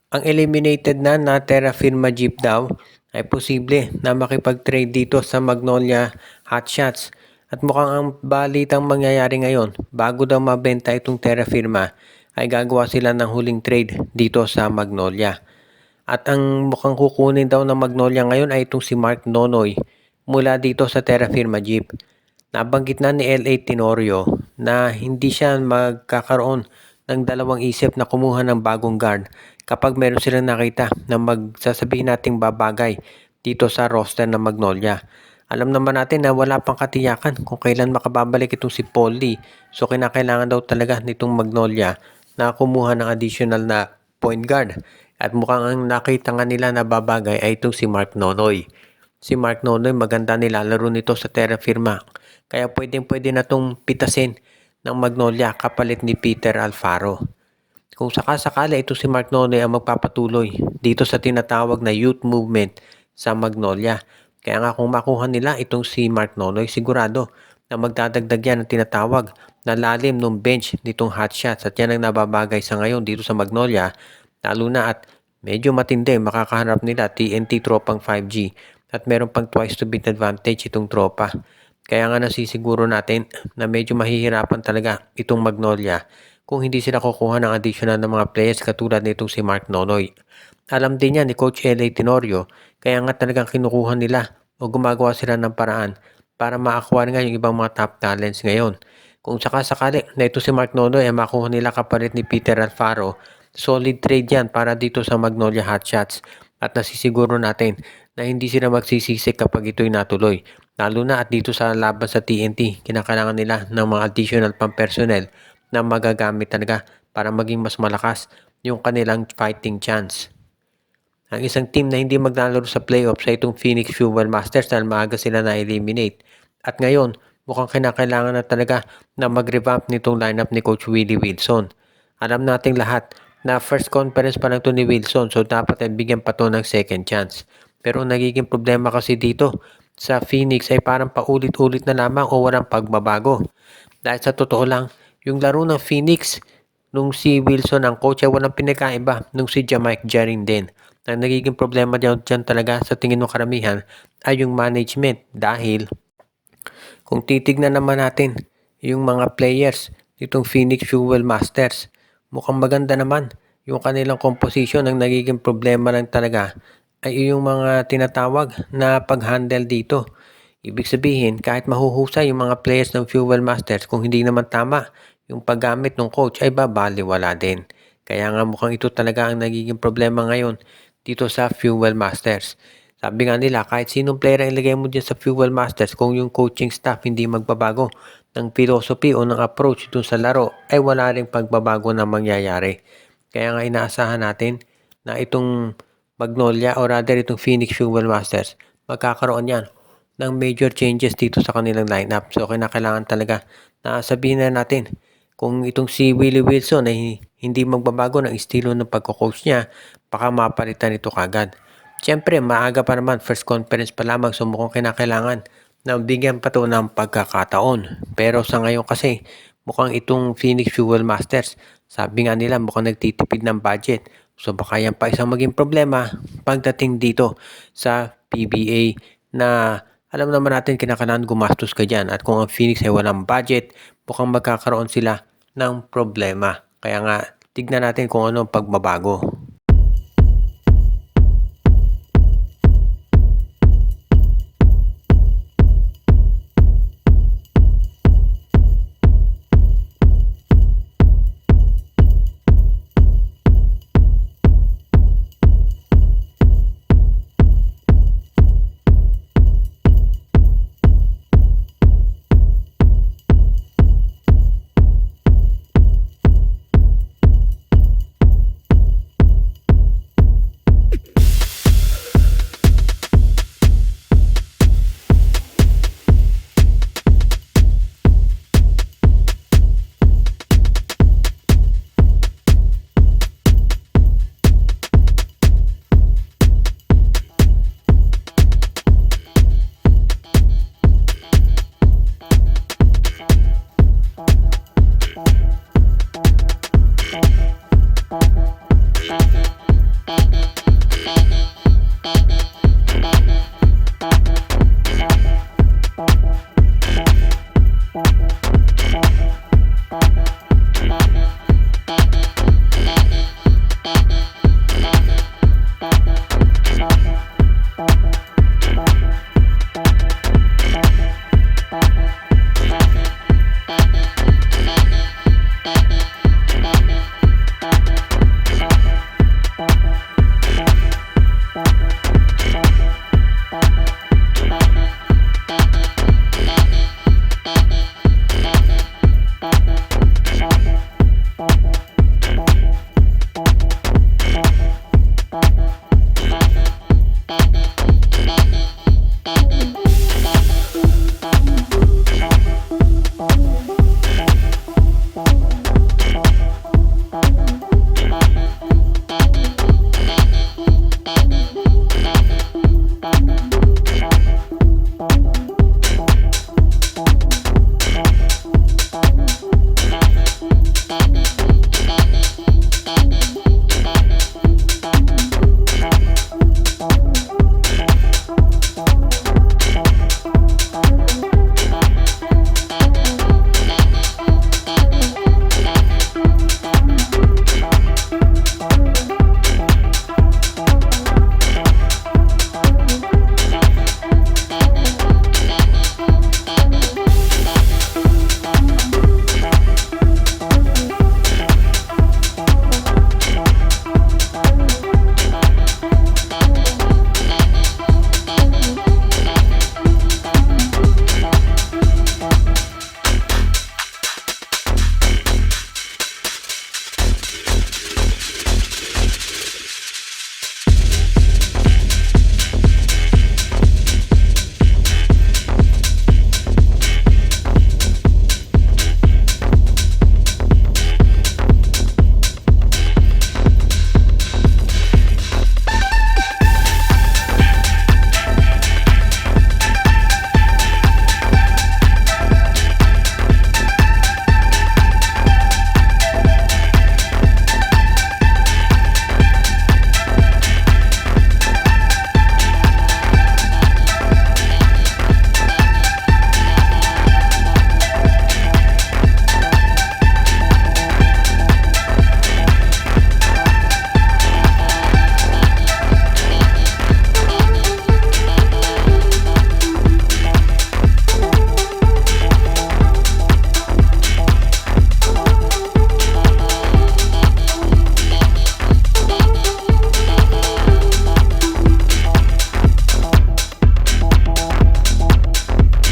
Ang eliminated na Terra Firma Jeep daw ay posible na makipag-trade dito sa Magnolia Hotshots. At mukhang ang balitang mangyayari ngayon, bago daw mabenta itong Terra Firma, ay gagawa sila ng huling trade dito sa Magnolia. At ang mukhang kukunin daw ng Magnolia ngayon ay itong si Mark Nonoy mula dito sa Terra Firma Jeep. Nabanggit na ni L.A. Tenorio na hindi siya magkakaroon ng dalawang isip na kumuha ng bagong guard kapag meron silang nakita na magsasabihin nating babagay dito sa roster ng Magnolia. Alam naman natin na wala pang katiyakan kung kailan makababalik itong si Paul Lee. So kinakailangan daw talaga nitong Magnolia na kumuha ng additional na point guard. At mukhang ang nakita nga nila na babagay ay itong si Mark Nonoy. Si Mark Nonoy maganda nilalaro nito sa Terra Firma. Kaya pwedeng-pwede na itong pitasin ng Magnolia kapalit ni Peter Alfaro. Kung sakasakala ito si Mark Nonoy ang magpapatuloy dito sa tinatawag na youth movement sa Magnolia. Kaya nga kung makuha nila itong si Mark Nonoy, sigurado na magdadagdag yan ng tinatawag na lalim ng bench nitong hotshots. At yan ang nababagay sa ngayon dito sa Magnolia. Lalo na at medyo matindi makakaharap nila TNT tropang 5G. At meron pang twice to beat advantage itong tropa. Kaya nga nasisiguro natin na medyo mahihirapan talaga itong Magnolia kung hindi sila kukuha ng additional na mga players katulad nitong si Mark Nonoy. Alam din niya ni Coach L.A. Tenorio, kaya nga talagang kinukuha nila o gumagawa sila ng paraan para ma-acquire nga yung ibang mga top talents ngayon. Kung sakasakali na ito si Mark Nonoy ay makuha nila kapalit ni Peter Alfaro, solid trade yan para dito sa Magnolia Hotshots at nasisiguro natin na hindi sila magsisisi kapag ito'y natuloy. Lalo na at dito sa laban sa TNT, kinakailangan nila ng mga additional pang personnel na magagamit talaga para maging mas malakas yung kanilang fighting chance. Ang isang team na hindi maglalaro sa playoffs ay itong Phoenix Fuel Masters dahil maaga sila na-eliminate. At ngayon, mukhang kinakailangan na talaga na mag-revamp nitong lineup ni Coach Willie Wilson. Alam nating lahat na first conference pa lang ito ni Wilson, so dapat ay bigyan pa ito ng second chance. Pero nagiging problema kasi dito sa Phoenix ay parang paulit-ulit na lamang o walang pagbabago. Dahil sa totoo lang, yung laro ng Phoenix nung si Wilson ang coach ay walang pinakaiba nung si Jamaica Jarin din. Ang nagiging problema dyan talaga sa tingin ng karamihan ay yung management dahil kung titignan naman natin yung mga players nitong Phoenix Fuel Masters, mukhang maganda naman yung kanilang composition. Ang nagiging problema lang talaga ay yung mga tinatawag na pag-handle dito. Ibig sabihin, kahit mahuhusay yung mga players ng Fuel Masters, kung hindi naman tama yung paggamit ng coach ay babaliwala din. Kaya nga mukhang ito talaga ang nagiging problema ngayon dito sa Fuel Masters. Sabi nga nila, kahit sinong player ang ilagay mo dyan sa Fuel Masters, kung yung coaching staff hindi magbabago ng philosophy o ng approach dun sa laro, ay wala rin pagbabago na mangyayari. Kaya nga inaasahan natin na itong Magnolia o rather itong Phoenix Fuel Masters, magkakaroon yan ng major changes dito sa kanilang lineup. So kinakailangan talaga na sabihin na natin kung itong si Willie Wilson ay hindi magbabago ng estilo ng pagko-coach niya, baka mapalitan ito kagad. Siyempre, maaga pa naman, first conference pa lamang, so mukhang kinakailangan na bigyan pa to ng pagkakataon. Pero sa ngayon kasi, mukhang itong Phoenix Fuel Masters, sabi nga nila mukhang nagtitipid ng budget. So baka yan pa isang maging problema pagdating dito sa PBA na alam naman natin kinakailangan gumastos ka dyan. At kung ang Phoenix ay walang budget, mukhang magkakaroon sila ng problema. Kaya nga, tignan natin kung ano ang pagbabago.